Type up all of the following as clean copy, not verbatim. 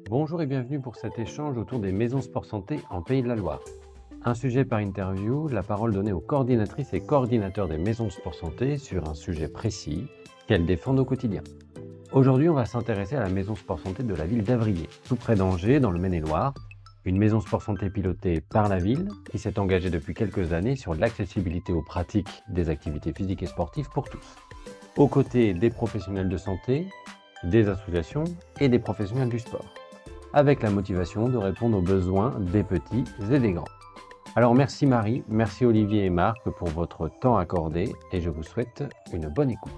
Bonjour et bienvenue pour cet échange autour des maisons sport santé en Pays de la Loire. Un sujet par interview, la parole donnée aux coordinatrices et coordinateurs des maisons sport santé sur un sujet précis qu'elles défendent au quotidien. Aujourd'hui, on va s'intéresser à la maison sport santé de la ville d'Avrier, tout près d'Angers, dans le Maine-et-Loire. Une maison sport santé pilotée par la ville qui s'est engagée depuis quelques années sur l'accessibilité aux pratiques des activités physiques et sportives pour tous. Aux côtés des professionnels de santé, des associations et des professionnels du sport, avec la motivation de répondre aux besoins des petits et des grands. Alors merci Marie, merci Olivier et Marc pour votre temps accordé et je vous souhaite une bonne écoute.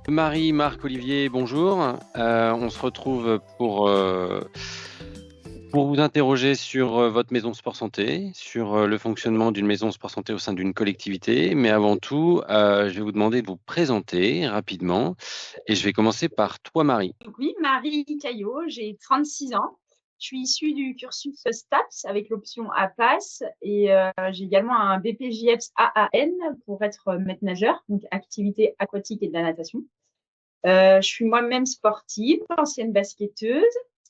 Marie, Marc, Olivier, bonjour. On se retrouve pour vous interroger sur votre maison sport santé, sur le fonctionnement d'une maison sport santé au sein d'une collectivité. Mais avant tout, je vais vous demander de vous présenter rapidement. Et je vais commencer par toi, Marie. Oui, Marie Caillot, j'ai 36 ans. Je suis issue du cursus STAPS avec l'option APAS et j'ai également un BPJEPS AAN pour être maître nageur, donc activité aquatique et de la natation. Je suis moi-même sportive, ancienne basketteuse.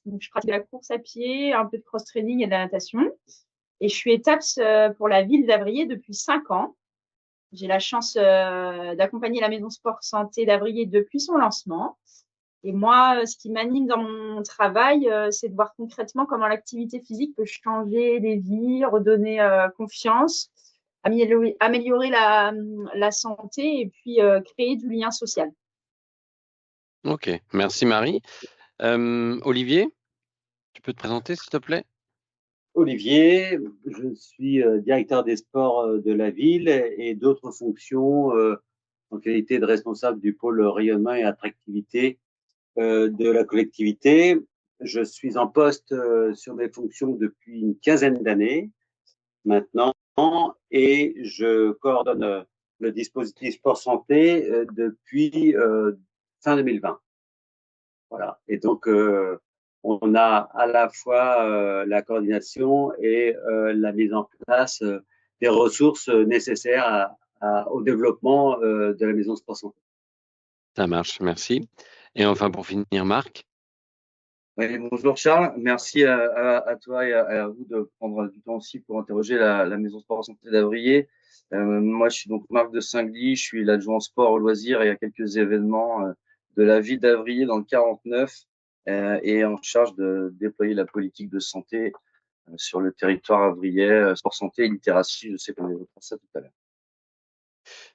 Donc, je pratique la course à pied, un peu de cross-training et de la natation. Et je suis ETAPS pour la ville d'Avrier depuis 5 ans. J'ai la chance d'accompagner la maison sport santé d'Avrier depuis son lancement. Et moi, ce qui m'anime dans mon travail, c'est de voir concrètement comment l'activité physique peut changer les vies, redonner confiance, améliorer la santé et puis créer du lien social. Ok, merci Marie. Olivier, tu peux te présenter s'il te plaît? Olivier, je suis directeur des sports de la ville et d'autres fonctions en qualité de responsable du pôle rayonnement et attractivité de la collectivité. Je suis en poste sur mes fonctions depuis une quinzaine d'années maintenant et je coordonne le dispositif sport santé depuis fin 2020. Voilà. Et donc, on a à la fois la coordination et la mise en place des ressources nécessaires au développement de la maison sport santé. Ça marche, merci. Et enfin, pour finir, Marc. Oui, bonjour Charles, merci à toi et à vous de prendre du temps aussi pour interroger la Maison Sport Santé d'Avrier. Moi, je suis donc Marc de Singly, je suis l'adjoint sport au loisir et à quelques événements de la ville d'Avrier dans le 49 et en charge de déployer la politique de santé sur le territoire avrier, sport santé et littératie. Je sais qu'on évoquera ça tout à l'heure.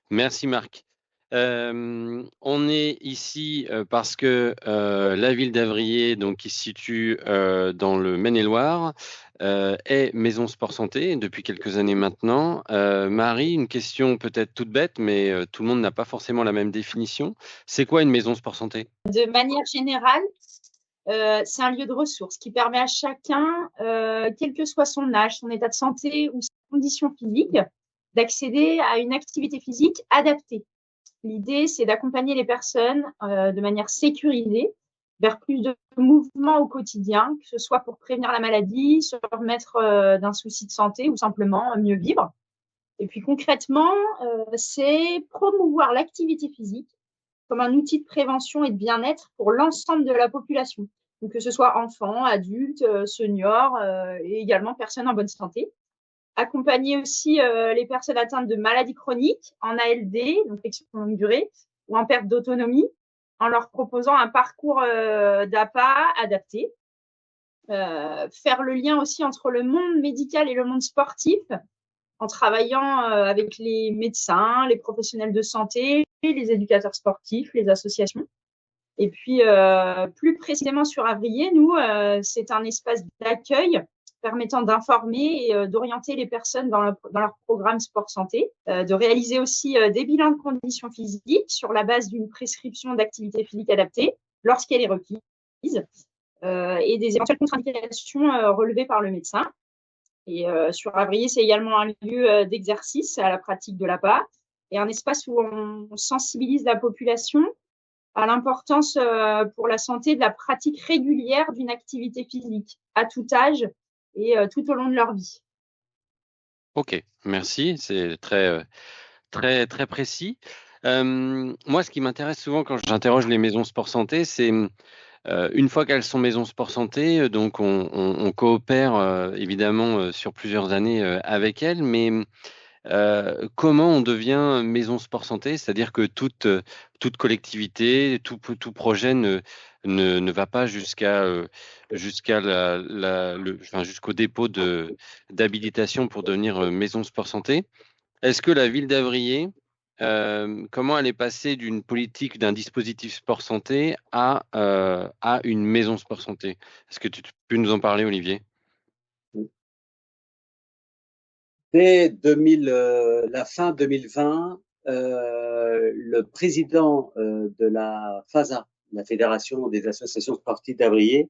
Merci Marc. On est ici parce que la ville d'Avrier, donc qui se situe dans le Maine-et-Loire, est maison sport santé depuis quelques années maintenant. Marie, une question peut-être toute bête, mais tout le monde n'a pas forcément la même définition. C'est quoi une maison sport santé? De manière générale, c'est un lieu de ressources qui permet à chacun, quel que soit son âge, son état de santé ou ses conditions physiques, d'accéder à une activité physique adaptée. L'idée, c'est d'accompagner les personnes de manière sécurisée vers plus de mouvements au quotidien, que ce soit pour prévenir la maladie, se remettre d'un souci de santé ou simplement mieux vivre. Et puis concrètement, c'est promouvoir l'activité physique comme un outil de prévention et de bien-être pour l'ensemble de la population, donc que ce soit enfants, adultes, seniors et également personnes en bonne santé. Accompagner aussi les personnes atteintes de maladies chroniques en ALD, donc affection longue durée, ou en perte d'autonomie, en leur proposant un parcours d'APA adapté. Faire le lien aussi entre le monde médical et le monde sportif, en travaillant avec les médecins, les professionnels de santé, les éducateurs sportifs, les associations. Et puis, plus précisément sur Avrier, nous, c'est un espace d'accueil permettant d'informer et d'orienter les personnes dans leur programme sport santé, de réaliser aussi des bilans de conditions physiques sur la base d'une prescription d'activité physique adaptée lorsqu'elle est requise, et des éventuelles contre-indications relevées par le médecin. Et sur Avrier, c'est également un lieu d'exercice à la pratique de l'APA et un espace où on sensibilise la population à l'importance pour la santé de la pratique régulière d'une activité physique à tout âge et tout au long de leur vie. Ok, merci, c'est très, très, très précis. Moi, ce qui m'intéresse souvent quand j'interroge les maisons sport santé, c'est Une fois qu'elles sont maisons sport santé, donc on coopère évidemment sur plusieurs années avec elles, mais comment on devient maison sport santé? C'est-à-dire que toute collectivité, tout projet ne va pas jusqu'à enfin, jusqu'au dépôt d'habilitation pour devenir maison sport santé. Est-ce que la ville d'Avrier, comment elle est passée d'une politique, d'un dispositif sport santé à une maison sport santé? Est-ce que tu peux nous en parler, Olivier? Dès 2000, la fin 2020, le président de la FASA, la Fédération des associations sportives d'Avrier,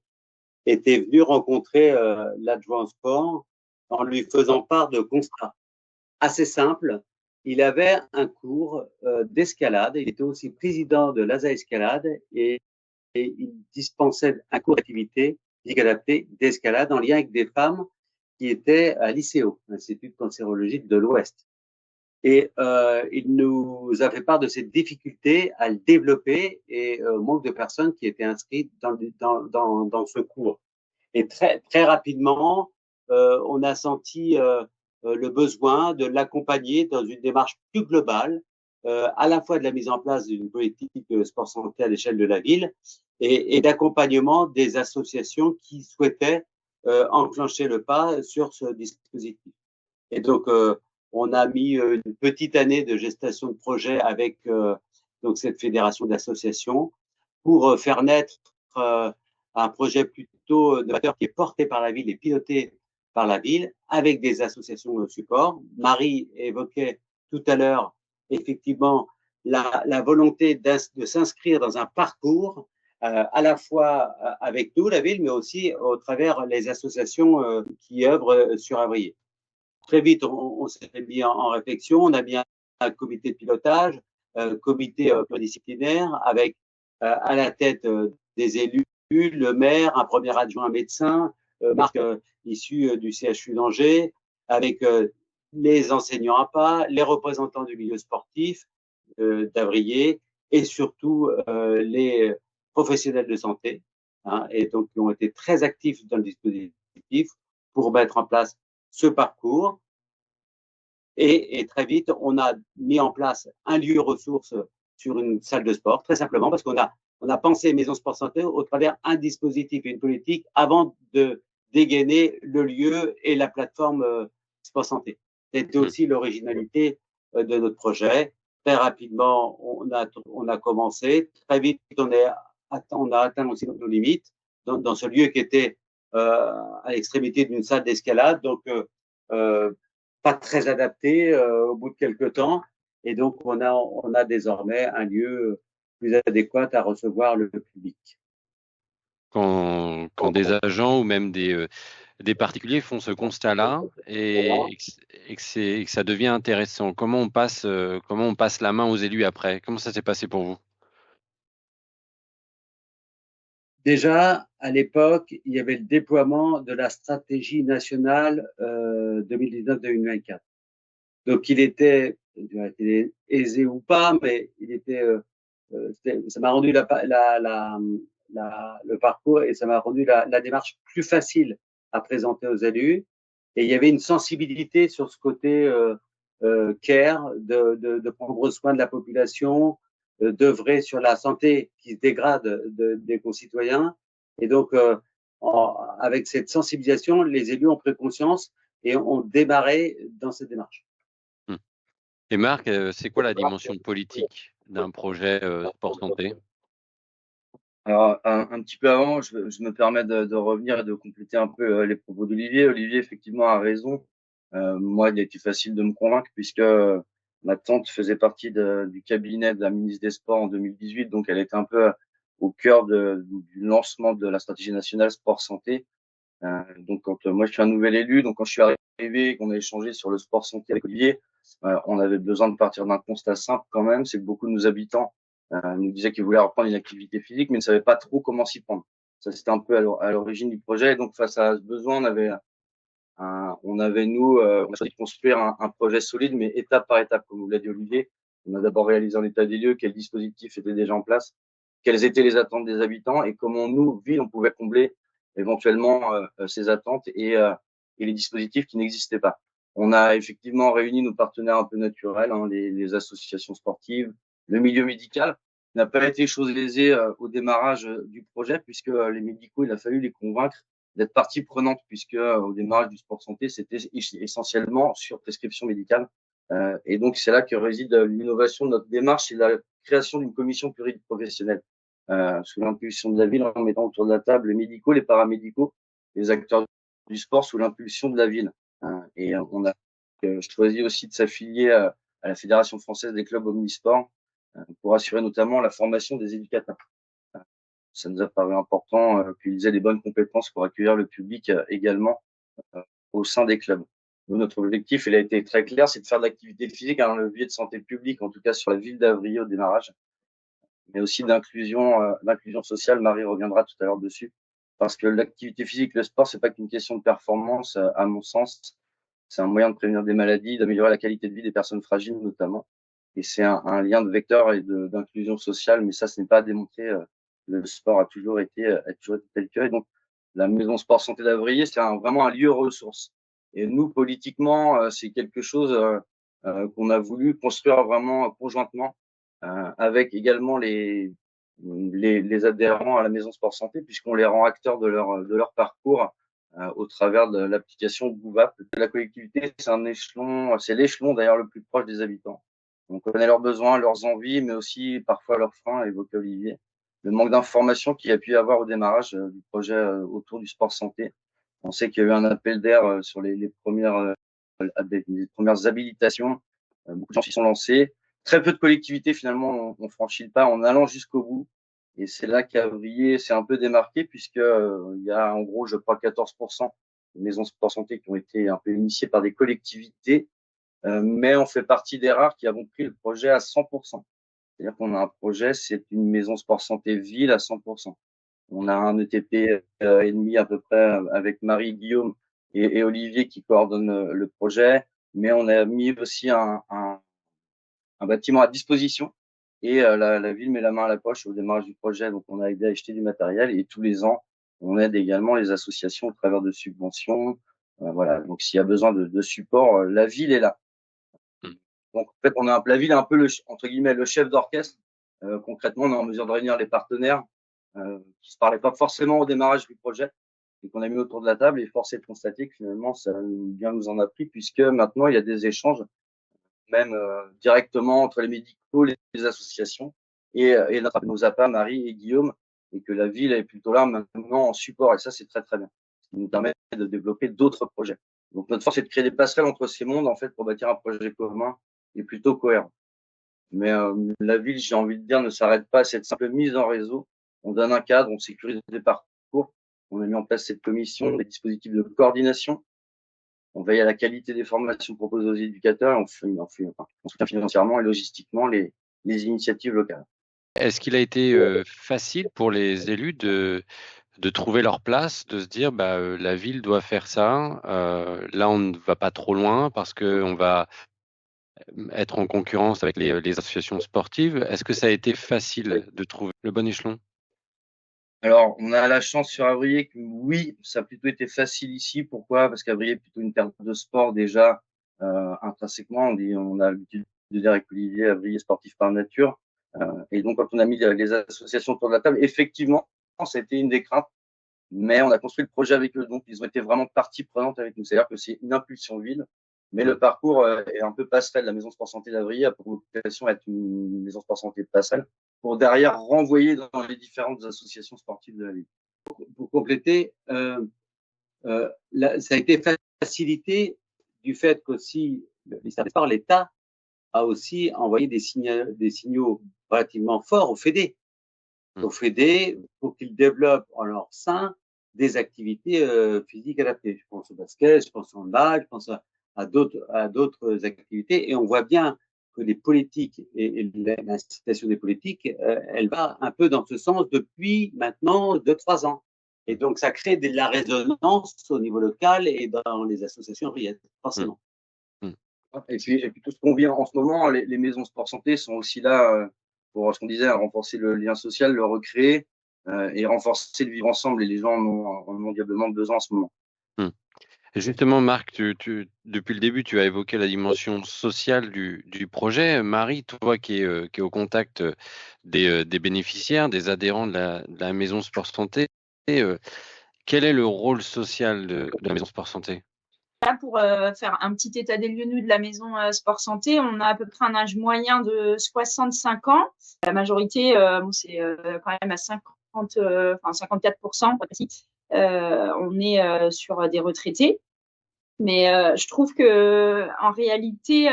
était venu rencontrer l'adjoint sport en lui faisant part de constats assez simples. Il avait un cours d'escalade, il était aussi président de l'ASA Escalade et il dispensait un cours d'activité physique adaptée d'escalade en lien avec des femmes qui étaient à l'ICO, l'Institut de cancérologie de l'Ouest. Et il nous a fait part de ces difficultés à le développer et manque de personnes qui étaient inscrites dans ce cours. Et très rapidement, on a senti le besoin de l'accompagner dans une démarche plus globale, à la fois de la mise en place d'une politique sport santé à l'échelle de la ville et d'accompagnement des associations qui souhaitaient enclencher le pas sur ce dispositif. Et donc, on a mis une petite année de gestation de projet avec donc cette fédération d'associations pour faire naître un projet plutôt novateur qui est porté par la ville et piloté par la ville avec des associations de support. Marie évoquait tout à l'heure effectivement la volonté de s'inscrire dans un parcours à la fois avec nous, la ville, mais aussi au travers les associations qui œuvrent sur Avrier. Très vite, on s'est mis en réflexion, on a mis un comité de pilotage, comité pluridisciplinaire avec à la tête des élus, le maire, un premier adjoint médecin, Marc issu du CHU d'Angers, avec les enseignants APA, les représentants du milieu sportif d'Avrier et surtout les professionnels de santé, hein, et donc qui ont été très actifs dans le dispositif pour mettre en place ce parcours. Et très vite, on a mis en place un lieu ressource sur une salle de sport, très simplement parce qu'on a pensé Maison Sport Santé au travers un dispositif et une politique avant de dégainer le lieu et la plateforme Sport Santé. C'était aussi l'originalité de notre projet. Très rapidement, on a commencé. Très vite, on a atteint aussi nos limites dans ce lieu qui était à l'extrémité d'une salle d'escalade. Donc, pas très adapté au bout de quelques temps. Et donc, on a désormais un lieu plus adéquat à recevoir le public. Quand des agents ou même des particuliers font ce constat-là et que ça devient intéressant, comment on passe la main aux élus après? Comment ça s'est passé pour vous? Déjà, à l'époque, il y avait le déploiement de la stratégie nationale 2019-2024. Donc, il était aisé ou pas, mais il était, ça m'a rendu le parcours et ça m'a rendu la démarche plus facile à présenter aux élus. Et il y avait une sensibilité sur ce côté care, de prendre soin de la population, d'œuvrer sur la santé qui se dégrade des concitoyens. Et donc, avec cette sensibilisation, les élus ont pris conscience et ont démarré dans cette démarche. Et Marc, c'est quoi la dimension politique d'un projet sport santé? Alors, un petit peu avant, je me permets de revenir et de compléter un peu les propos d'Olivier. Olivier, effectivement, a raison. Moi, il a été facile de me convaincre puisque ma tante faisait partie du cabinet de la ministre des Sports en 2018, donc elle était un peu au cœur du lancement de la stratégie nationale sport santé. Donc, quand moi, je suis un nouvel élu, donc quand je suis arrivé, qu'on a échangé sur le sport santé avec Olivier, on avait besoin de partir d'un constat simple quand même, c'est que beaucoup de nos habitants nous disaient qu'ils voulaient reprendre une activité physique, mais ne savaient pas trop comment s'y prendre. Ça, c'était un peu à l'origine du projet. Donc, face à ce besoin, on avait on a choisi de construire un projet solide, mais étape par étape, comme vous l'a dit Olivier. On a d'abord réalisé un état des lieux, quel dispositif était déjà en place. quelles étaient les attentes des habitants et comment nous, ville, on pouvait combler éventuellement ces attentes et les dispositifs qui n'existaient pas. On a effectivement réuni nos partenaires un peu naturels, hein, les associations sportives, le milieu médical. N'a pas été chose aisée au démarrage du projet, puisque les médicaux, il a fallu les convaincre d'être partie prenante, puisque au démarrage du sport santé, c'était essentiellement sur prescription médicale. Et donc, c'est là que réside l'innovation de notre démarche et la création d'une commission pluriprofessionnelle sous l'impulsion de la ville, en mettant autour de la table les médicaux, les paramédicaux, les acteurs du sport sous l'impulsion de la ville. Et on a choisi aussi de s'affilier à la Fédération française des clubs omnisports pour assurer notamment la formation des éducateurs. Ça nous a paru important qu'ils aient les bonnes compétences pour accueillir le public également au sein des clubs. Notre objectif, il a été très clair, c'est de faire de l'activité physique un levier de santé publique, en tout cas sur la ville d'Avrillé au démarrage, mais aussi d'inclusion sociale. Marie reviendra tout à l'heure dessus, parce que l'activité physique, le sport, c'est pas qu'une question de performance, à mon sens. C'est un moyen de prévenir des maladies, d'améliorer la qualité de vie des personnes fragiles notamment. Et c'est un lien de vecteur et d'inclusion sociale, mais ça, ce n'est pas à démontrer. Le sport a toujours été tel que. Et donc, la maison sport santé d'Avrillé, c'est vraiment un lieu ressource. Et nous, politiquement, c'est quelque chose qu'on a voulu construire vraiment conjointement avec également les adhérents à la maison sport santé, puisqu'on les rend acteurs de leur parcours au travers de l'application Gouvap. La collectivité, c'est l'échelon d'ailleurs le plus proche des habitants. On connaît leurs besoins, leurs envies, mais aussi parfois leurs freins, évoqué Olivier. Le manque d'information qu'il y a pu y avoir au démarrage du projet autour du sport santé. On sait qu'il y a eu un appel d'air sur les premières habilitations. Beaucoup de gens s'y sont lancés. Très peu de collectivités finalement ont franchi le pas en allant jusqu'au bout. Et c'est là qu'Avrillé s'est un peu démarqué, puisque il y a en gros, je crois, 14% de maisons sport santé qui ont été un peu initiées par des collectivités, mais on fait partie des rares qui avons pris le projet à 100%. C'est-à-dire qu'on a un projet, c'est une maison sport santé ville à 100%. On a un ETP et demi à peu près avec Marie, Guillaume et Olivier qui coordonnent le projet, mais on a mis aussi un bâtiment à disposition et la ville met la main à la poche au démarrage du projet. Donc, on a aidé à acheter du matériel et tous les ans, on aide également les associations au travers de subventions. Voilà. Donc, s'il y a besoin de support, la ville est là. Donc, en fait, la ville est un peu entre guillemets, le chef d'orchestre. Concrètement, on est en mesure de réunir les partenaires qui se parlaient pas forcément au démarrage du projet et qu'on a mis autour de la table, et force est de constater que finalement, ça bien nous en a pris, puisque maintenant, il y a des échanges même directement entre les médicaux, les associations et nos APA, Marie et Guillaume, et que la ville est plutôt là maintenant en support. Et ça, c'est très, très bien. Ce qui nous permet de développer d'autres projets. Donc, notre force est de créer des passerelles entre ces mondes, en fait, pour bâtir un projet commun et plutôt cohérent. Mais la ville, j'ai envie de dire, ne s'arrête pas à cette simple mise en réseau. On donne un cadre, on sécurise des parcours. On a mis en place cette commission, des dispositifs de coordination. On veille à la qualité des formations proposées aux éducateurs et on soutient financièrement et logistiquement les initiatives locales. Est-ce qu'il a été facile pour les élus de trouver leur place, de se dire la ville doit faire ça, là on ne va pas trop loin parce qu'on va être en concurrence avec les associations sportives. Est-ce que ça a été facile de trouver le bon échelon? Alors, on a la chance sur Avrillé que oui, ça a plutôt été facile ici. Pourquoi? Parce qu'Avrillé est plutôt une terre de sport déjà intrinsèquement. On a l'habitude de dire avec Olivier, Avrillé sportif par nature. Et donc, quand on a mis les associations autour de la table, effectivement, c'était une des craintes. Mais on a construit le projet avec eux, donc ils ont été vraiment partie prenante avec nous. C'est-à-dire que c'est une impulsion ville, mais le parcours est un peu passerelle. La maison sport santé d'Avrillé a pour vocation d'être une maison sport santé de passerelle, pour derrière renvoyer dans les différentes associations sportives de la ville. Pour compléter, ça a été facilité du fait qu'aussi, l'État a aussi envoyé des signaux relativement forts aux fédés. Pour qu'ils développent en leur sein des activités physiques adaptées. Je pense au basket, je pense au handball, je pense à d'autres activités. Et on voit bien que les politiques et l'incitation des politiques, elle va un peu dans ce sens depuis maintenant 2-3 ans. Et donc, ça crée de la résonance au niveau local et dans les associations riennes, forcément. Et puis tout ce qu'on vit en ce moment, les maisons sport santé sont aussi là pour ce qu'on disait, renforcer le lien social, le recréer et renforcer le vivre ensemble. Et les gens en ont mondialement besoin en ce moment. Et justement, Marc, depuis le début, tu as évoqué la dimension sociale du projet. Marie, toi qui est au contact des bénéficiaires, des adhérents de la Maison Sport Santé, quel est le rôle social de la Maison Sport Santé? Là, pour faire un petit état des lieux, nous, de la maison Sport Santé, on a à peu près un âge moyen de 65 ans. La majorité, c'est quand même à 54%. On est sur des retraités. Mais je trouve que en réalité,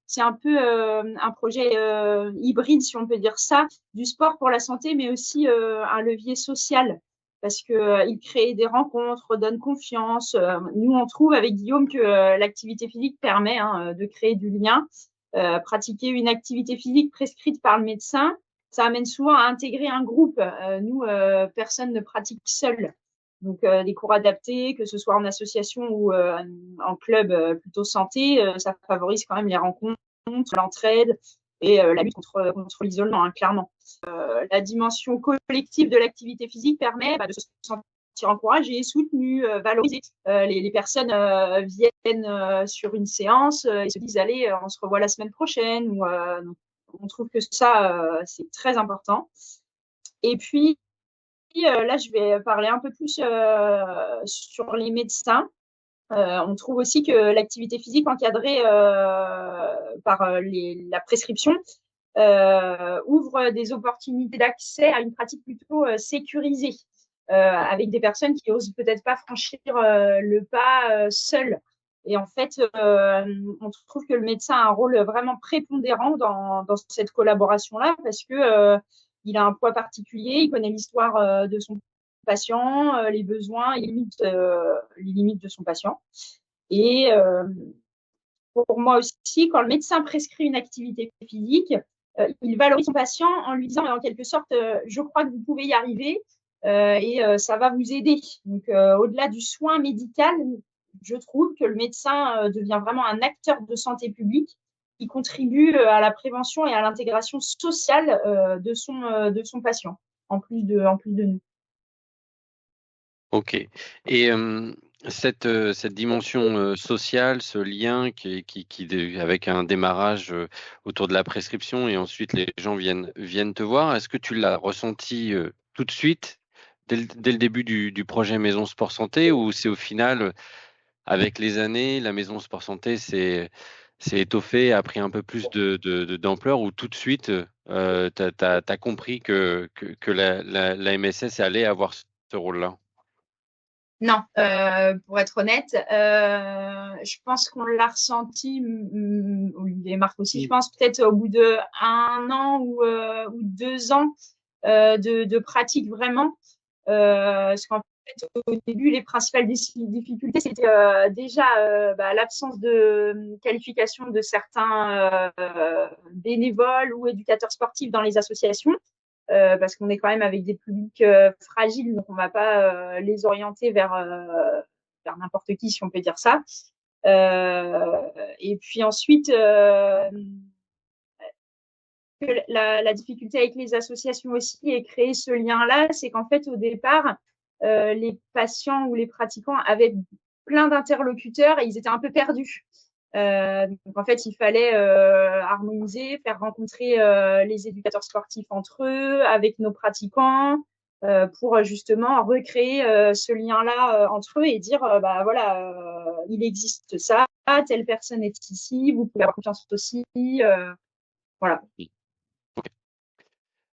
c'est un peu un projet hybride, si on peut dire ça, du sport pour la santé, mais aussi un levier social, parce que il crée des rencontres, donne confiance. Nous, on trouve avec Guillaume que l'activité physique permet de créer du lien. Pratiquer une activité physique prescrite par le médecin, ça amène souvent à intégrer un groupe. Nous, personne ne pratique seul. Donc, des cours adaptés, que ce soit en association ou en club plutôt santé, ça favorise quand même les rencontres, l'entraide et la lutte contre l'isolement, clairement. La dimension collective de l'activité physique permet de se sentir encouragé, soutenu, valorisé. Les personnes viennent sur une séance et se disent allez, on se revoit la semaine prochaine. Ou, on trouve que ça, c'est très important. Et puis, là, je vais parler un peu plus sur les médecins. On trouve aussi que l'activité physique encadrée par la prescription ouvre des opportunités d'accès à une pratique plutôt sécurisée, avec des personnes qui osent peut-être pas franchir le pas seules. Et en fait, on trouve que le médecin a un rôle vraiment prépondérant dans cette collaboration-là, parce que il a un poids particulier, il connaît l'histoire de son patient, les besoins et les limites de son patient. Et pour moi aussi, quand le médecin prescrit une activité physique, il valorise son patient en lui disant en quelque sorte, je crois que vous pouvez y arriver et ça va vous aider. Donc, au-delà du soin médical, je trouve que le médecin devient vraiment un acteur de santé publique qui contribue à la prévention et à l'intégration sociale de son patient, en plus de nous. Ok. Et cette dimension sociale, ce lien avec un démarrage autour de la prescription et ensuite les gens viennent te voir, est-ce que tu l'as ressenti tout de suite dès le début du projet Maison Sport Santé, ou c'est au final, avec les années, la Maison Sport Santé s'est étoffée, a pris un peu plus d'ampleur, ou tout de suite, tu as compris que la MSS allait avoir ce rôle-là? Non, pour être honnête, je pense qu'on l'a ressenti, Olivier et Marc aussi, je pense peut-être au bout de 1 an ou 2 ans de pratique vraiment. Parce qu'en fait, au début, les principales difficultés, c'était déjà l'absence de qualification de certains bénévoles ou éducateurs sportifs dans les associations. Parce qu'on est quand même avec des publics fragiles, donc on va pas les orienter vers n'importe qui, si on peut dire ça. Et puis ensuite, la difficulté avec les associations aussi et créer ce lien-là, c'est qu'en fait, au départ, les patients ou les pratiquants avaient plein d'interlocuteurs et ils étaient un peu perdus. Donc en fait, il fallait harmoniser, faire rencontrer les éducateurs sportifs entre eux, avec nos pratiquants, pour justement recréer ce lien-là entre eux et dire voilà, il existe ça, telle personne est ici, vous pouvez avoir confiance aussi, voilà.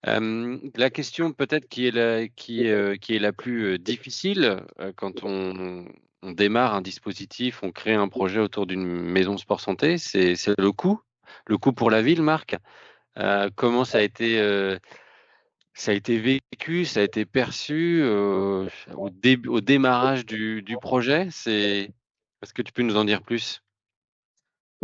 La question peut-être qui est la plus difficile quand on démarre un dispositif, on crée un projet autour d'une maison sport santé, c'est le coût. Le coût pour la ville, Marc. Comment ça a été vécu, ça a été perçu au démarrage du projet. Est-ce que tu peux nous en dire plus?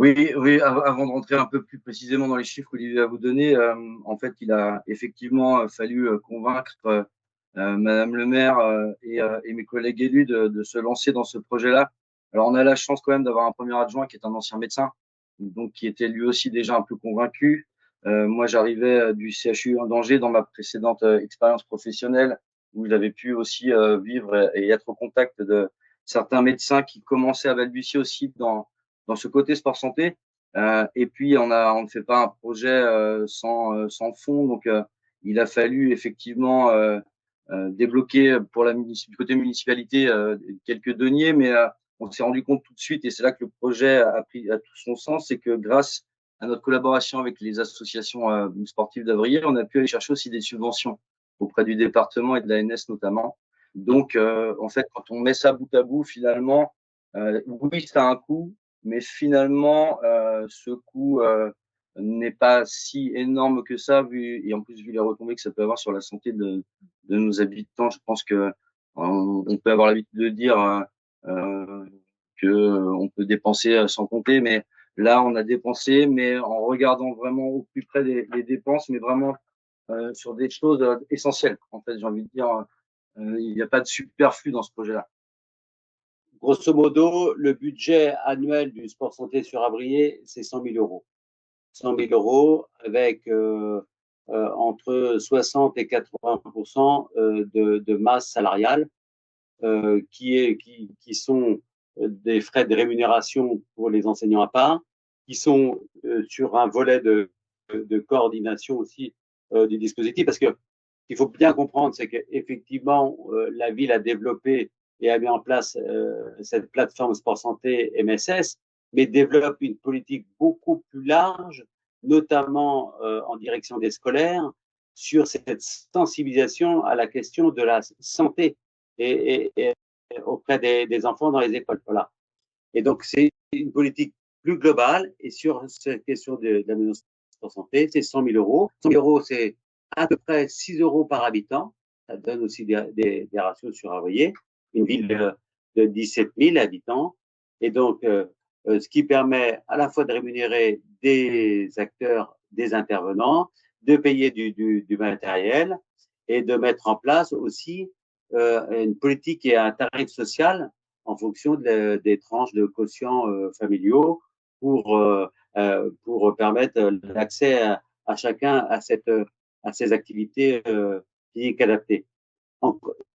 Oui, oui. Avant de rentrer un peu plus précisément dans les chiffres qu'Olivier va vous donner, en fait, il a effectivement fallu convaincre Madame le maire et mes collègues élus de se lancer dans ce projet-là. Alors, on a la chance quand même d'avoir un premier adjoint qui est un ancien médecin, donc qui était lui aussi déjà un peu convaincu. Moi, j'arrivais du CHU en danger dans ma précédente expérience professionnelle où j'avais pu aussi vivre et être au contact de certains médecins qui commençaient à balbutier aussi dans ce côté sport santé. Et puis, on ne fait pas un projet sans fond. Donc, il a fallu effectivement débloquer pour du côté municipalité quelques deniers, mais on s'est rendu compte tout de suite, et c'est là que le projet a pris tout son sens, c'est que grâce à notre collaboration avec les associations sportives d'Avrier, on a pu aller chercher aussi des subventions auprès du département et de l'ANS notamment. Donc, en fait, quand on met ça bout à bout, finalement, oui, ça a un coût, mais finalement, ce coût n'est pas si énorme que ça, et en plus, vu les retombées que ça peut avoir sur la santé de nos habitants. Je pense que on peut avoir l'habitude de dire que on peut dépenser sans compter, mais là, on a dépensé, mais en regardant vraiment au plus près les dépenses, mais vraiment sur des choses essentielles. En fait, j'ai envie de dire, il n'y a pas de superflu dans ce projet-là. Grosso modo, le budget annuel du sport santé sur Avrier, c'est 100 000 euros. 100 000 euros avec entre 60 et 80% de masse salariale qui sont des frais de rémunération pour les enseignants à part, qui sont sur un volet de coordination aussi du dispositif, parce que qu'il faut bien comprendre, c'est qu'effectivement, la ville a développé et a mis en place cette plateforme Sport Santé MSS, mais développe une politique beaucoup plus large, notamment en direction des scolaires, sur cette sensibilisation à la question de la santé et auprès des enfants dans les écoles. Voilà. Et donc, c'est une politique plus globale. Et sur cette question de la maison sport santé, c'est 100 000 euros. 100 000 euros, c'est à peu près 6 euros par habitant. Ça donne aussi des ratios sur Avrier. Une ville de 17 000 habitants. Et donc, ce qui permet à la fois de rémunérer des acteurs, des intervenants, de payer du matériel et de mettre en place aussi une politique et un tarif social en fonction des tranches de quotients familiaux pour permettre l'accès à chacun à ces activités physiques adaptées.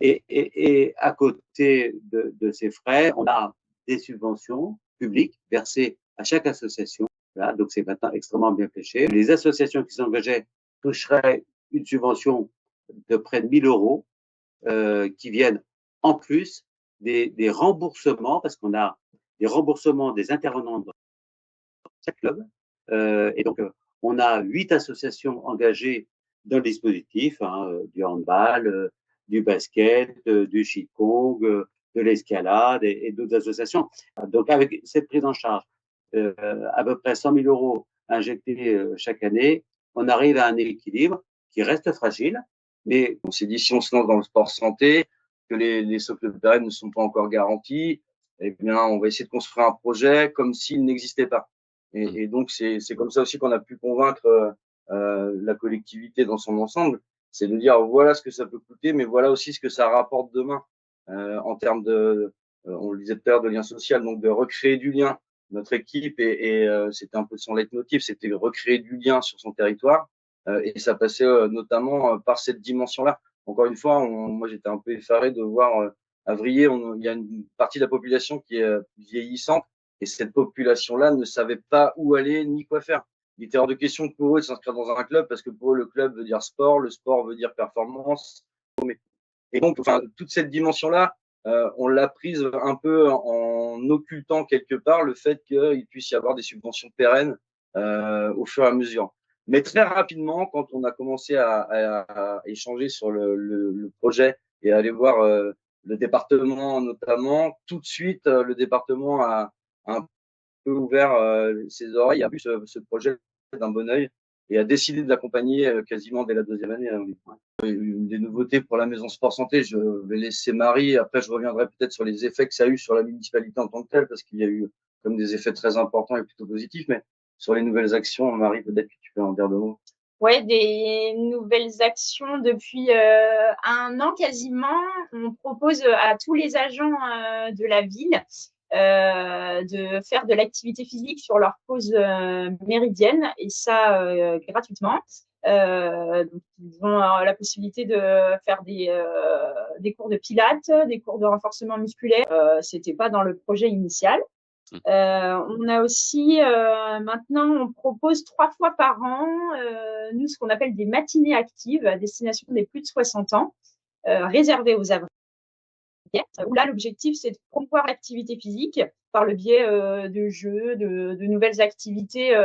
Et à côté de ces frais, on a des subventions publiques versées à chaque association. Voilà, donc c'est maintenant extrêmement bien fléché. Les associations qui s'engageaient toucheraient une subvention de près de 1 000 euros qui viennent en plus des remboursements, parce qu'on a des remboursements des intervenants dans chaque club. Et donc, on a 8 associations engagées dans le dispositif, du handball, du basket, du qigong, de l'escalade et d'autres associations. Donc, avec cette prise en charge, à peu près 100 000 euros injectés chaque année, on arrive à un équilibre qui reste fragile. Mais on s'est dit, si on se lance dans le sport santé, que les socles pérennes ne sont pas encore garantis, eh bien, on va essayer de construire un projet comme s'il n'existait pas. Et donc, c'est comme ça aussi qu'on a pu convaincre la collectivité dans son ensemble. C'est de dire, voilà ce que ça peut coûter, mais voilà aussi ce que ça rapporte demain en termes on le disait tout à l'heure, de lien social, donc de recréer du lien. Notre équipe, et c'était un peu son leitmotiv, c'était de recréer du lien sur son territoire. Et ça passait notamment par cette dimension-là. Encore une fois, moi j'étais un peu effaré de voir Avrier, il y a une partie de la population qui est vieillissante, et cette population-là ne savait pas où aller ni quoi faire. Il était hors de question pour eux de s'inscrire dans un club, parce que pour eux, le club veut dire sport, le sport veut dire performance. Et donc, enfin, toute cette dimension-là, on l'a prise un peu en occultant quelque part le fait qu'il puisse y avoir des subventions pérennes au fur et à mesure. Mais très rapidement, quand on a commencé à échanger sur le projet et à aller voir le département notamment, tout de suite, le département a un peu ouvert ses oreilles, a vu ce projet d'un bon œil et a décidé de l'accompagner quasiment dès la deuxième année. Des nouveautés pour la maison sport santé, je vais laisser Marie. Après, je reviendrai peut-être sur les effets que ça a eu sur la municipalité en tant que telle, parce qu'il y a eu comme des effets très importants et plutôt positifs. Mais sur les nouvelles actions, Marie, peut-être que tu peux en dire 2 mots. Ouais, des nouvelles actions depuis 1 an quasiment. On propose à tous les agents de la ville de faire de l'activité physique sur leur pause méridienne, et ça gratuitement. Donc, ils ont la possibilité de faire des cours de pilates, des cours de renforcement musculaire. C'était pas dans le projet initial. On a aussi maintenant, on propose 3 fois par an, nous, ce qu'on appelle des matinées actives à destination des plus de 60 ans, réservées aux avriliens, où là, l'objectif, c'est de promouvoir l'activité physique par le biais de jeux, de nouvelles activités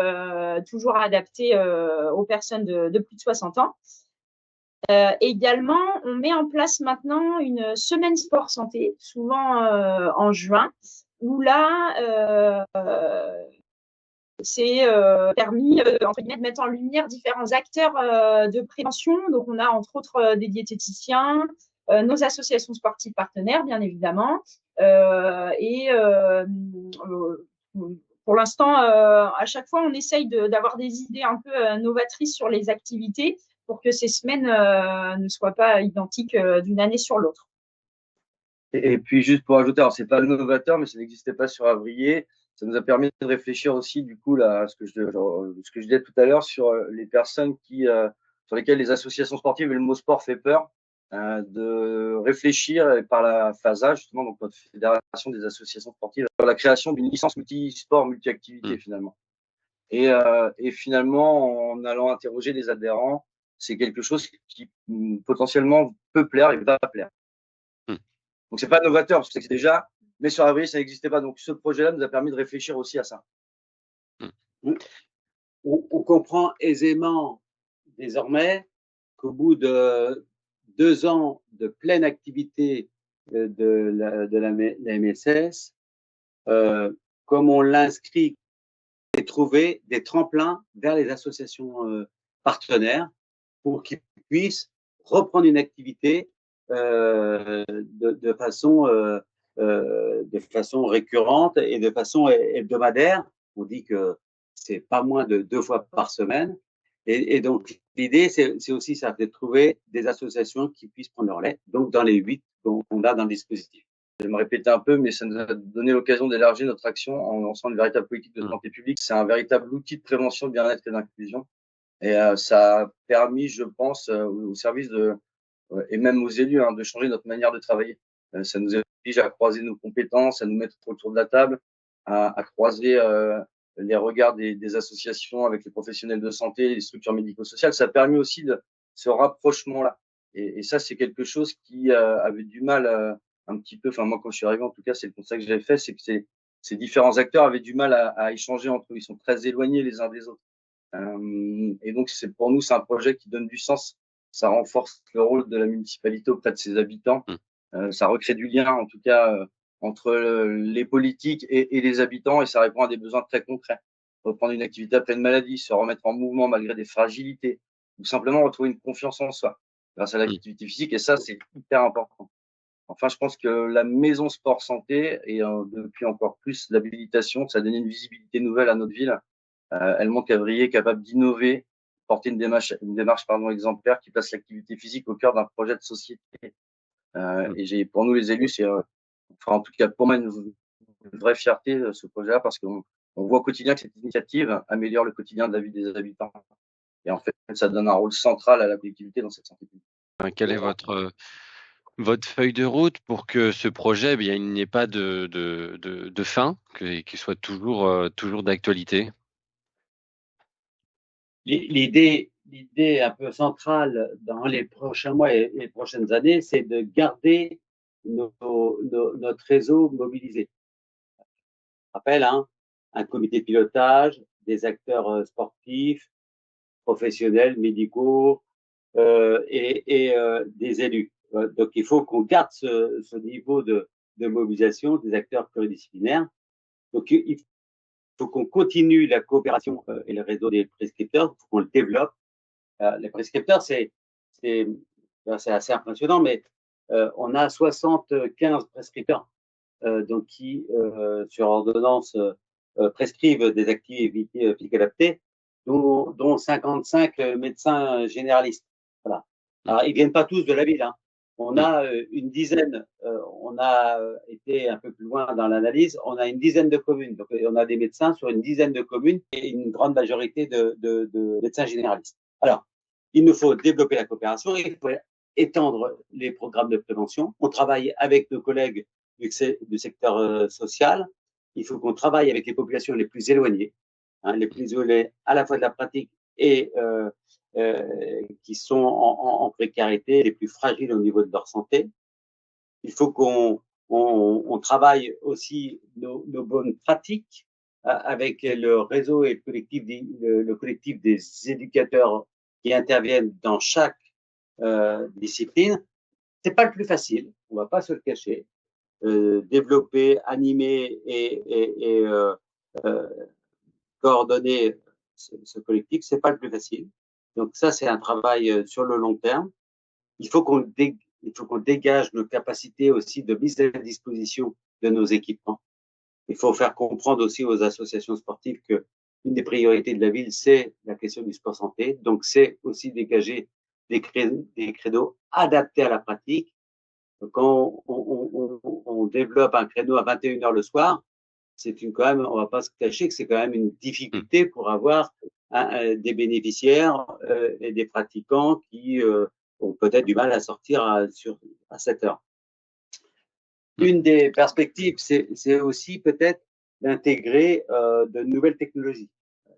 toujours adaptées aux personnes de plus de 60 ans. Également, on met en place maintenant une semaine sport santé, souvent en juin, où là, c'est permis entre guillemets de mettre en lumière différents acteurs de prévention. Donc, on a entre autres des diététiciens, nos associations sportives partenaires, bien évidemment, et pour l'instant, à chaque fois, on essaye d'avoir des idées un peu novatrices sur les activités pour que ces semaines ne soient pas identiques d'une année sur l'autre. Et puis juste pour ajouter, alors c'est pas novateur, mais ça n'existait pas sur Avrier. Ça nous a permis de réfléchir aussi, du coup, là, ce que je disais tout à l'heure sur les personnes sur lesquelles les associations sportives et le mot sport fait peur, de réfléchir par la FASA, justement, donc notre fédération des associations sportives, sur la création d'une licence multi-sport, multi-activité, finalement. Et finalement, en allant interroger les adhérents, c'est quelque chose qui potentiellement peut plaire et va plaire. Donc, c'est pas novateur, parce que c'est déjà, mais sur Avrier, ça n'existait pas. Donc, ce projet-là nous a permis de réfléchir aussi à ça. On comprend aisément désormais qu'au bout de 2 ans de pleine activité de la MSS, comme on l'inscrit, et trouver des tremplins vers les associations partenaires pour qu'ils puissent reprendre une activité de façon récurrente et de façon hebdomadaire. On dit que c'est pas moins de 2 fois par semaine. Et donc, l'idée, c'est aussi ça, de trouver des associations qui puissent prendre leur relais, donc dans les 8 qu'on a dans le dispositif. Je vais me répéter un peu, mais ça nous a donné l'occasion d'élargir notre action en lançant une véritable politique de santé publique. C'est un véritable outil de prévention, de bien-être et d'inclusion. Et ça a permis, je pense, au service et même aux élus, de changer notre manière de travailler. Ça nous oblige à croiser nos compétences, à nous mettre autour de la table, à croiser les regards des associations avec les professionnels de santé, les structures médico-sociales. Ça a permis aussi ce rapprochement-là. Et ça, c'est quelque chose qui avait du mal un petit peu, enfin moi quand je suis arrivé en tout cas, c'est le constat que j'avais fait, c'est que ces différents acteurs avaient du mal à échanger entre eux. Ils sont très éloignés les uns des autres. Et donc pour nous, c'est un projet qui donne du sens. Ça renforce le rôle de la municipalité auprès de ses habitants. Ça recrée du lien, en tout cas, entre les politiques et les habitants, et ça répond à des besoins très concrets. Reprendre une activité après une maladie, se remettre en mouvement malgré des fragilités, ou simplement retrouver une confiance en soi grâce à l'activité physique, et ça, c'est hyper important. Enfin, je pense que la maison sport santé, et depuis encore plus l'habilitation, ça a donné une visibilité nouvelle à notre ville. Elle montre qu'Avrier est capable d'innover, porter une démarche exemplaire qui place l'activité physique au cœur d'un projet de société. Et pour nous les élus, c'est, enfin en tout cas pour moi une vraie fierté ce projet-là, parce qu'on voit au quotidien que cette initiative améliore le quotidien de la vie des habitants. Et en fait, ça donne un rôle central à la collectivité dans cette santé publique. Quelle est votre feuille de route pour que ce projet, il n'ait pas de fin, qu'il soit toujours d'actualité? L'idée un peu centrale dans les prochains mois et les prochaines années, c'est de garder notre réseau mobilisé. Je rappelle, un comité de pilotage, des acteurs sportifs, professionnels, médicaux et des élus. Donc, il faut qu'on garde ce niveau de mobilisation des acteurs pluridisciplinaires. Donc, il faut qu'on continue la coopération et le réseau des prescripteurs, il faut qu'on le développe. Les prescripteurs, c'est assez impressionnant, mais on a 75 prescripteurs donc qui, sur ordonnance, prescrivent des activités physiques adaptées, dont 55 médecins généralistes. Voilà. Alors, ils viennent pas tous de la ville, On a une dizaine, on a été un peu plus loin dans l'analyse, on a une dizaine de communes. Donc, on a des médecins sur une dizaine de communes et une grande majorité de médecins généralistes. Alors, il nous faut développer la coopération, il faut étendre les programmes de prévention. On travaille avec nos collègues du secteur social. Il faut qu'on travaille avec les populations les plus éloignées, les plus éloignées à la fois de la pratique et qui sont en précarité, les plus fragiles au niveau de leur santé. Il faut qu'on travaille aussi nos bonnes pratiques avec le réseau et le collectif des éducateurs qui interviennent dans chaque discipline. C'est pas le plus facile, on va pas se le cacher. Développer, animer et coordonner ce collectif, c'est pas le plus facile. Donc ça, c'est un travail sur le long terme. Il faut qu'on dégage nos capacités aussi de mise à disposition de nos équipements. Il faut faire comprendre aussi aux associations sportives que une des priorités de la ville, c'est la question du sport santé. Donc, c'est aussi dégager des créneaux adaptés à la pratique. Quand on développe un créneau à 21h le soir, quand même, on va pas se cacher que c'est quand même une difficulté pour avoir des bénéficiaires et des pratiquants qui ont peut-être du mal à sortir à 7 heures. Une des perspectives, c'est aussi peut-être d'intégrer de nouvelles technologies,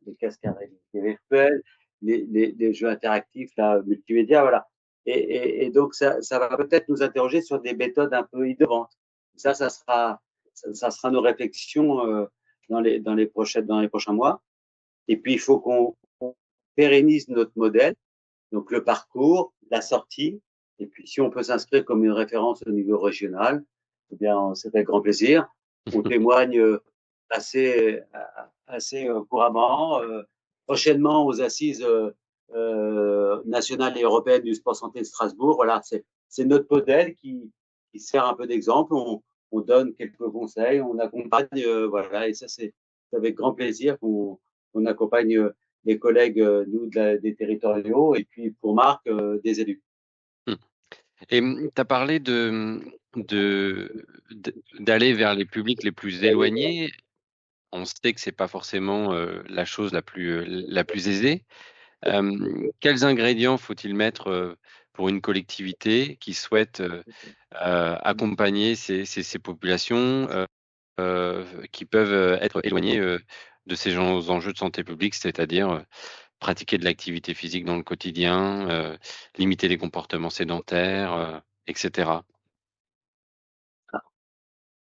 les casques virtuels, les jeux interactifs, là, multimédia, voilà. Et donc ça va peut-être nous interroger sur des méthodes un peu innovantes. Ça sera nos réflexions dans les prochains mois. Et puis il faut qu'on pérennise notre modèle, donc le parcours, la sortie. Et puis si on peut s'inscrire comme une référence au niveau régional, eh bien c'est avec grand plaisir. On témoigne assez couramment. Prochainement aux assises nationales et européennes du sport santé de Strasbourg. Voilà, c'est notre modèle qui sert un peu d'exemple. On donne quelques conseils, on accompagne, voilà, et ça c'est avec grand plaisir qu'on accompagne les collègues, nous, des territoriaux, et puis pour Marc, des élus. Et tu as parlé d'aller vers les publics les plus éloignés. On sait que c'est pas forcément la chose la plus aisée. Quels ingrédients faut-il mettre pour une collectivité qui souhaite accompagner ces populations qui peuvent être éloignées de ces enjeux de santé publique, c'est-à-dire pratiquer de l'activité physique dans le quotidien, limiter les comportements sédentaires, etc.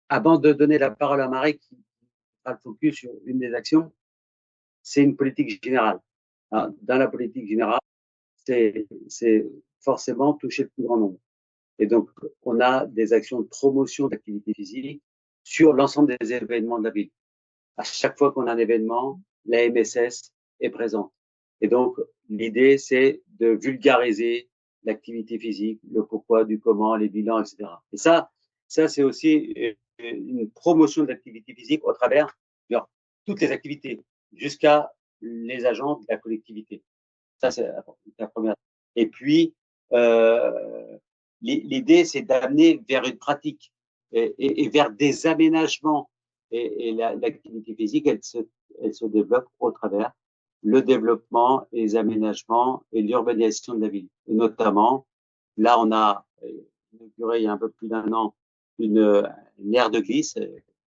Avant de donner la parole à Marie qui fera le focus sur une des actions, c'est une politique générale. Alors, dans la politique générale, c'est forcément toucher le plus grand nombre. Et donc, on a des actions de promotion d'activité physique sur l'ensemble des événements de la ville. À chaque fois qu'on a un événement, la MSS est présente. Et donc, l'idée, c'est de vulgariser l'activité physique, le pourquoi, du comment, les bilans, etc. Et ça c'est aussi une promotion de l'activité physique au travers de toutes les activités, jusqu'à les agents de la collectivité. Ça, c'est la première. Et puis, l'idée, c'est d'amener vers une pratique et vers des aménagements. Et l'activité physique, elle se développe au travers le développement et les aménagements et l'urbanisation de la ville. Et notamment, là, on a inauguré il y a un peu plus d'un an une aire de glisse,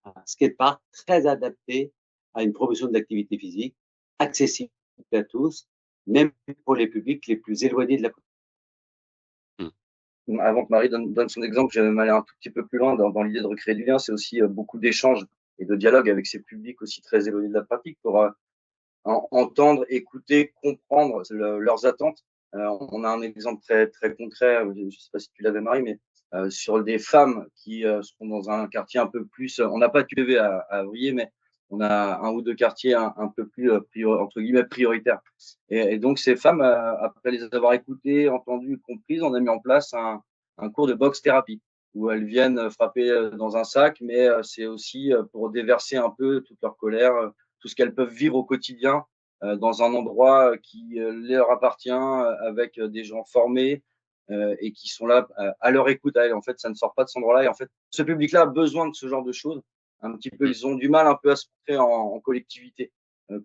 un skatepark très adapté à une promotion de l'activité physique, accessible à tous, même pour les publics les plus éloignés de la commune. Avant que Marie donne son exemple, j'aimerais aller un tout petit peu plus loin dans l'idée de recréer du lien. C'est aussi beaucoup d'échanges et de dialogue avec ces publics aussi très éloignés de la pratique pour entendre, écouter, comprendre leurs attentes. On a un exemple très concret, je ne sais pas si tu l'avais, Marie, mais sur des femmes qui sont dans un quartier un peu plus, on n'a pas de QV à Avrier, mais on a un ou deux quartiers un peu plus entre guillemets prioritaires. Et donc ces femmes, après les avoir écoutées, entendues, comprises, on a mis en place un cours de boxe thérapie où elles viennent frapper dans un sac, mais c'est aussi pour déverser un peu toute leur colère, tout ce qu'elles peuvent vivre au quotidien dans un endroit qui leur appartient, avec des gens formés, et qui sont là à leur écoute. En fait, ça ne sort pas de cet endroit-là. Et en fait, ce public-là a besoin de ce genre de choses. Un petit peu, ils ont du mal un peu à se montrer en collectivité,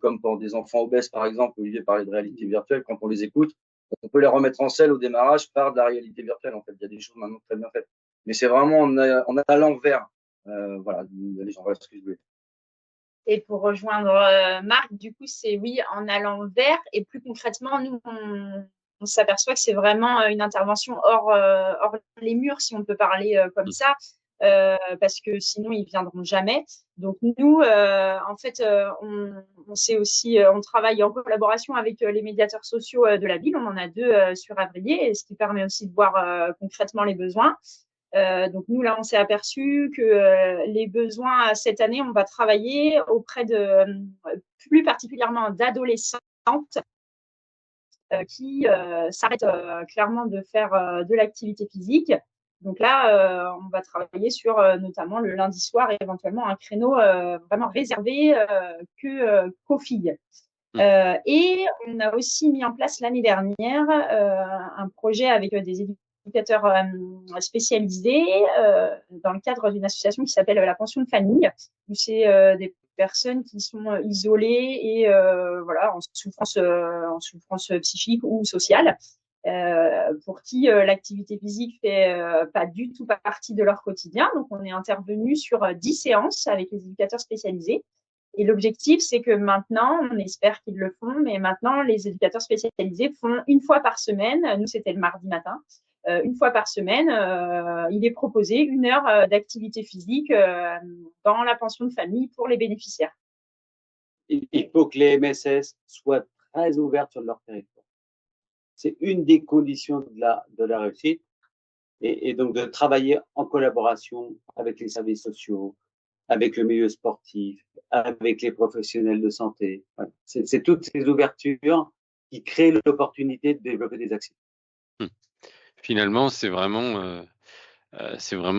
comme pour des enfants obèses, par exemple. Olivier parlait de réalité virtuelle. Quand on les écoute, on peut les remettre en selle au démarrage par de la réalité virtuelle. En fait, il y a des choses maintenant très bien faites. Mais c'est vraiment en allant vers, voilà, les gens. Voilà ce que je voulais. Et pour rejoindre Marc, du coup, c'est oui, en allant vers. Et plus concrètement, nous, on s'aperçoit que c'est vraiment une intervention hors les murs, si on peut parler comme ça, parce que sinon, ils viendront jamais. Donc, nous, en fait, on sait aussi, on travaille en collaboration avec les médiateurs sociaux de la ville. On en a 2 sur Avrier, ce qui permet aussi de voir concrètement les besoins. Donc nous, là, on s'est aperçu que les besoins cette année, on va travailler auprès de plus particulièrement d'adolescentes qui s'arrêtent clairement de faire de l'activité physique. Donc là, on va travailler sur notamment le lundi soir et éventuellement un créneau vraiment réservé qu'aux filles. Et on a aussi mis en place l'année dernière un projet avec des éducateurs spécialisés dans le cadre d'une association qui s'appelle la pension de famille, où c'est des personnes qui sont isolées et voilà en souffrance psychique ou sociale, pour qui l'activité physique fait pas du tout partie de leur quotidien. Donc on est intervenu sur 10 séances avec les éducateurs spécialisés. Et l'objectif, c'est que maintenant, on espère qu'ils le font, mais maintenant, les éducateurs spécialisés font une fois par semaine, nous c'était le mardi matin, une fois par semaine, il est proposé 1 heure d'activité physique dans la pension de famille pour les bénéficiaires. Il faut que les MSS soient très ouverts sur leur territoire. C'est une des conditions de la réussite, et donc de travailler en collaboration avec les services sociaux, avec le milieu sportif, avec les professionnels de santé. C'est toutes ces ouvertures qui créent l'opportunité de développer des actions. Finalement, c'est vraiment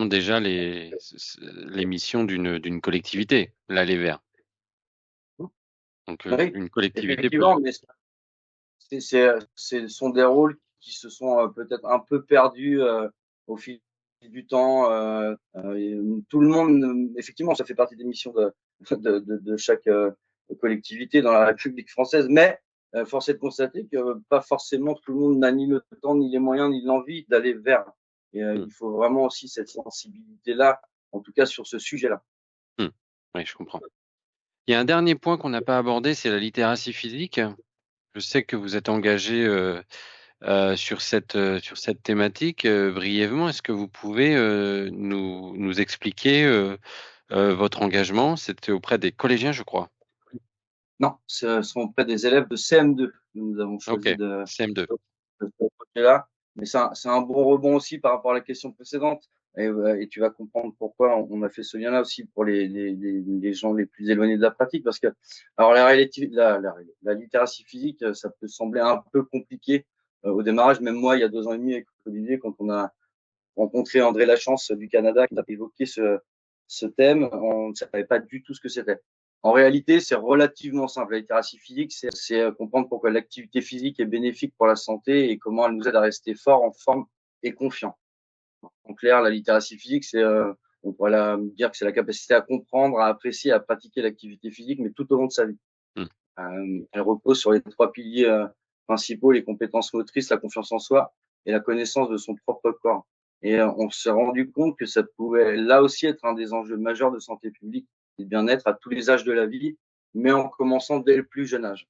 déjà les missions d'une collectivité, l'aller vers. Donc, Oui, une collectivité peut. effectivement, mais ce sont des rôles qui se sont peut-être un peu perdus au fil du temps. Tout le monde, effectivement, ça fait partie des missions de chaque collectivité dans la République française, mais force est de constater que pas forcément tout le monde n'a ni le temps, ni les moyens, ni l'envie d'aller vers. Et il faut vraiment aussi cette sensibilité-là, en tout cas sur ce sujet-là. Oui, je comprends. Il y a un dernier point qu'on n'a pas abordé, c'est la littératie physique. Je sais que vous êtes engagé sur cette thématique. Brièvement, est-ce que vous pouvez nous expliquer votre engagement? C'était auprès des collégiens, je crois. Non, ce sont auprès des élèves de CM2 que nous avons choisi Ok, CM2. de ce projet-là. Mais c'est un bon rebond aussi par rapport à la question précédente. Et tu vas comprendre pourquoi on a fait ce lien-là aussi pour les gens les plus éloignés de la pratique. Parce que, alors, la littératie physique, ça peut sembler un peu compliqué au démarrage. Même moi, il y a 2 ans et demi avec Olivier, quand on a rencontré André Lachance du Canada, qui a évoqué ce thème, on ne savait pas du tout ce que c'était. En réalité, c'est relativement simple. La littératie physique, c'est comprendre pourquoi l'activité physique est bénéfique pour la santé et comment elle nous aide à rester fort, en forme et confiant. En clair, la littératie physique, on pourrait dire que c'est la capacité à comprendre, à apprécier, à pratiquer l'activité physique, mais tout au long de sa vie. Elle repose sur les 3 piliers principaux, les compétences motrices, la confiance en soi et la connaissance de son propre corps. Et on s'est rendu compte que ça pouvait là aussi être un des enjeux majeurs de santé publique et de bien-être à tous les âges de la vie, mais en commençant dès le plus jeune âge.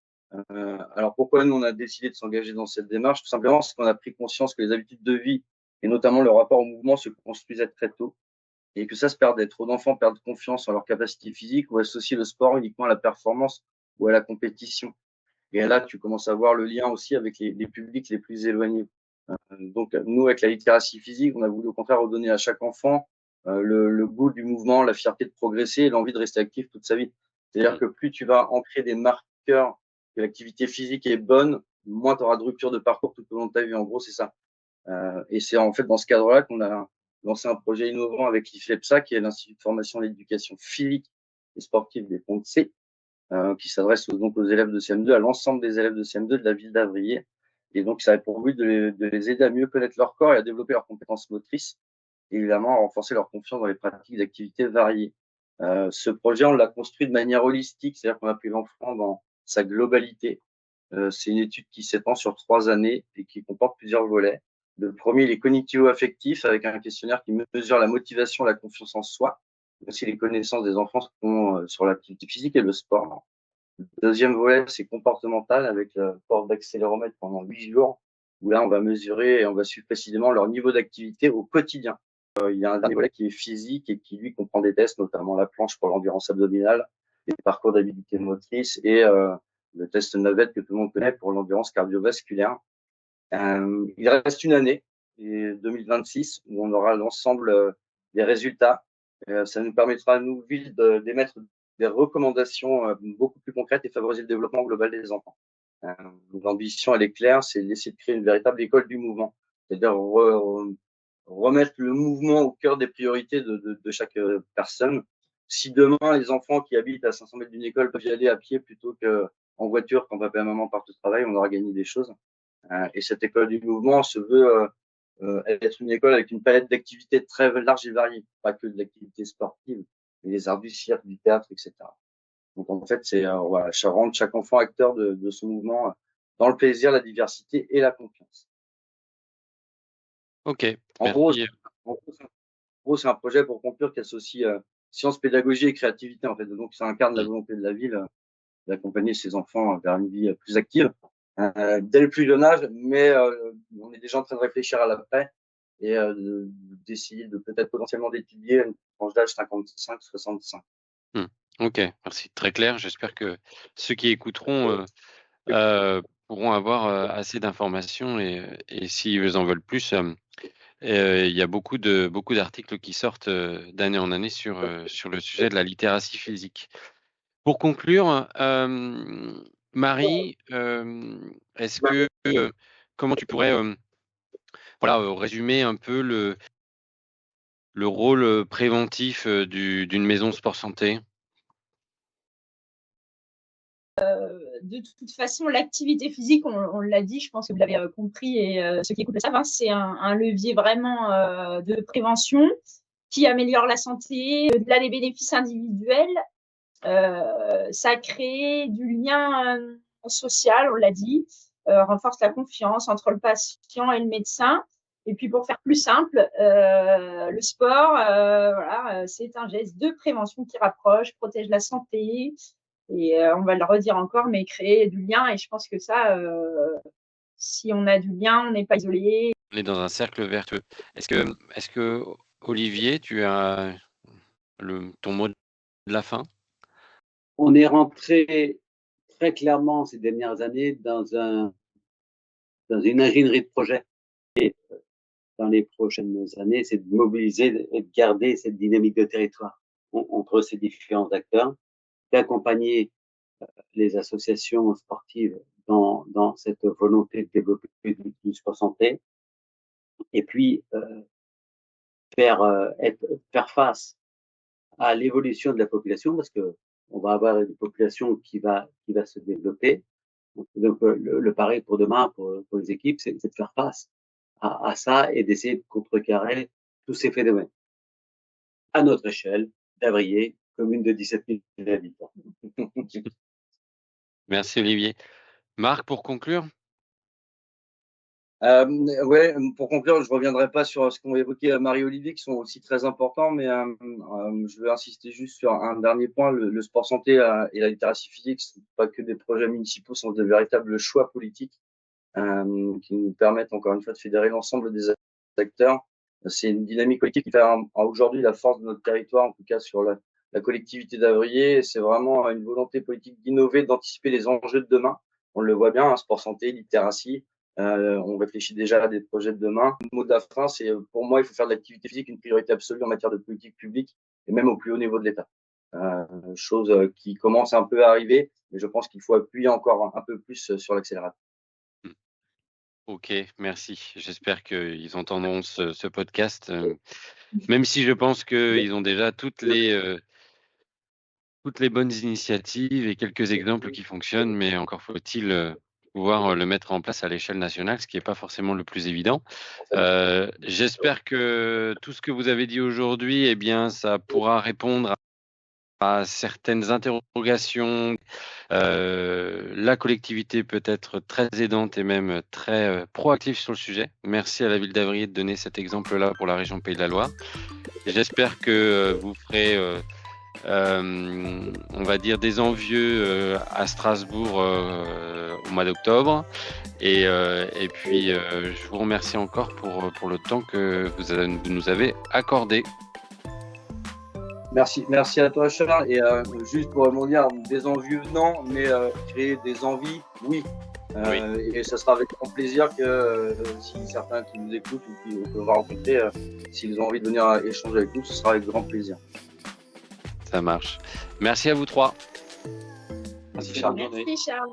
Alors pourquoi nous on a décidé de s'engager dans cette démarche? Tout simplement parce qu'on a pris conscience que les habitudes de vie et notamment le rapport au mouvement se construisaient très tôt et que ça se perdait. Trop d'enfants perdent confiance en leur capacité physique ou associent le sport uniquement à la performance ou à la compétition. Et là, tu commences à voir le lien aussi avec les publics les plus éloignés. Donc, nous, avec la littératie physique, on a voulu au contraire redonner à chaque enfant le goût du mouvement, la fierté de progresser et l'envie de rester actif toute sa vie. C'est-à-dire que plus tu vas ancrer des marqueurs que l'activité physique est bonne, moins tu auras de rupture de parcours tout au long de ta vie. En gros, c'est ça. Et c'est en fait dans ce cadre-là qu'on a lancé un projet innovant avec l'IFEPSA, qui est l'Institut de formation et d'éducation physique et sportive des Ponts de C, qui s'adresse donc aux élèves de CM2, à l'ensemble des élèves de CM2 de la ville d'Avrier. Et donc, ça a pour but de les aider à mieux connaître leur corps et à développer leurs compétences motrices, et évidemment à renforcer leur confiance dans les pratiques d'activités variées. Ce projet, on l'a construit de manière holistique, c'est-à-dire qu'on a pris l'enfant dans sa globalité. C'est une étude qui s'étend sur 3 années et qui comporte plusieurs volets. Le premier, il est cognitivo-affectif, avec un questionnaire qui mesure la motivation, la confiance en soi, mais aussi les connaissances des enfants sur l'activité physique et le sport. Le deuxième volet, c'est comportemental, avec le port d'accéléromètre pendant 8 jours, où là, on va mesurer et on va suivre précisément leur niveau d'activité au quotidien. Il y a un dernier volet qui est physique et qui, lui, comprend des tests, notamment la planche pour l'endurance abdominale, les parcours d'habilité motrice et le test navette que tout le monde connaît pour l'endurance cardiovasculaire. Il reste une année, 2026, où on aura l'ensemble des résultats. Ça nous permettra à nous, ville, d'émettre des recommandations beaucoup plus concrètes et favoriser le développement global des enfants. L'ambition, elle est claire, c'est d'essayer de créer une véritable école du mouvement, c'est-à-dire remettre le mouvement au cœur des priorités de chaque personne. Si demain, les enfants qui habitent à 500 mètres d'une école peuvent y aller à pied plutôt qu'en voiture quand papa et maman partent au travail, on aura gagné des choses. Et cette école du mouvement se veut être une école avec une palette d'activités très large et variée, pas que de l'activité sportive, mais les arts du cirque, du théâtre, etc. Donc en fait, c'est voilà, rendre chaque enfant acteur de son mouvement dans le plaisir, la diversité et la confiance. Ok, En gros, merci. c'est un projet pour conclure qui associe sciences, pédagogie et créativité en fait. Donc ça incarne la volonté de la ville d'accompagner ses enfants vers une vie plus active dès le plus jeune âge, mais on est déjà en train de réfléchir à l'après et d'essayer de peut-être potentiellement d'étudier une tranche d'âge 55-65. Ok, merci. Très clair. J'espère que ceux qui écouteront pourront avoir assez d'informations et s'ils en veulent plus, il y a beaucoup d'articles qui sortent d'année en année sur le sujet de la littératie physique. Pour conclure, Marie, est-ce que comment tu pourrais résumer un peu le rôle préventif d'une maison sport santé? De toute façon, l'activité physique, on l'a dit, je pense que vous l'avez compris et ceux qui écoutent le savent, hein, c'est un levier vraiment de prévention qui améliore la santé, au-delà des bénéfices individuels. Ça crée du lien social, on l'a dit, renforce la confiance entre le patient et le médecin. Et puis pour faire plus simple, le sport, voilà, c'est un geste de prévention qui rapproche, protège la santé. Et on va le redire encore, mais créer du lien. Et je pense que ça, si on a du lien, on n'est pas isolé. On est dans un cercle vertueux. Est-ce que Olivier, tu as ton mot de la fin? On est rentré très clairement ces dernières années dans une ingénierie de projet. Et dans les prochaines années, c'est de mobiliser et de garder cette dynamique de territoire entre ces différents acteurs, d'accompagner les associations sportives dans cette volonté de développer du sport santé, et puis faire face à l'évolution de la population, parce que on va avoir une population qui va se développer. Donc le pari pour demain pour les équipes, c'est de faire face à ça et d'essayer de contrecarrer tous ces phénomènes à notre échelle d'Avrier, commune de 17 000 habitants. Merci Olivier. Marc, pour conclure? Ouais, pour conclure, je reviendrai pas sur ce qu'ont évoqué Marie-Olivier, qui sont aussi très importants, mais je vais insister juste sur un dernier point. Le sport santé et la littératie physique, ce sont pas que des projets municipaux, ce sont de véritables choix politiques qui nous permettent encore une fois de fédérer l'ensemble des acteurs. C'est une dynamique politique qui fait aujourd'hui la force de notre territoire, en tout cas sur la collectivité d'Avrier. C'est vraiment une volonté politique d'innover, d'anticiper les enjeux de demain. On le voit bien, sport santé, littératie. On réfléchit déjà à des projets de demain. Le mot de la fin, c'est pour moi, il faut faire de l'activité physique une priorité absolue en matière de politique publique et même au plus haut niveau de l'État. Chose qui commence un peu à arriver, mais je pense qu'il faut appuyer encore un peu plus sur l'accélérateur. Ok, merci. J'espère qu'ils entendront ce podcast, même si je pense qu'ils ont déjà toutes les bonnes initiatives et quelques exemples qui fonctionnent, mais encore faut-il pouvoir le mettre en place à l'échelle nationale, ce qui n'est pas forcément le plus évident. J'espère que tout ce que vous avez dit aujourd'hui, eh bien, ça pourra répondre à certaines interrogations. La collectivité peut être très aidante et même très proactive sur le sujet. Merci à la ville d'Avrier de donner cet exemple-là pour la région Pays de la Loire. J'espère que vous ferez, on va dire, des envieux à Strasbourg au mois d'octobre. Et puis, je vous remercie encore pour le temps que vous nous avez accordé. Merci à toi, Charles. Et juste pour rebondir, des envieux, non, mais créer des envies, oui. Oui. Et ça sera avec grand plaisir que si certains qui nous écoutent ou qui peuvent rencontrer, s'ils ont envie de venir échanger avec nous, ce sera avec grand plaisir. Ça marche. Merci à vous trois. Merci, Charles. Merci, Charles.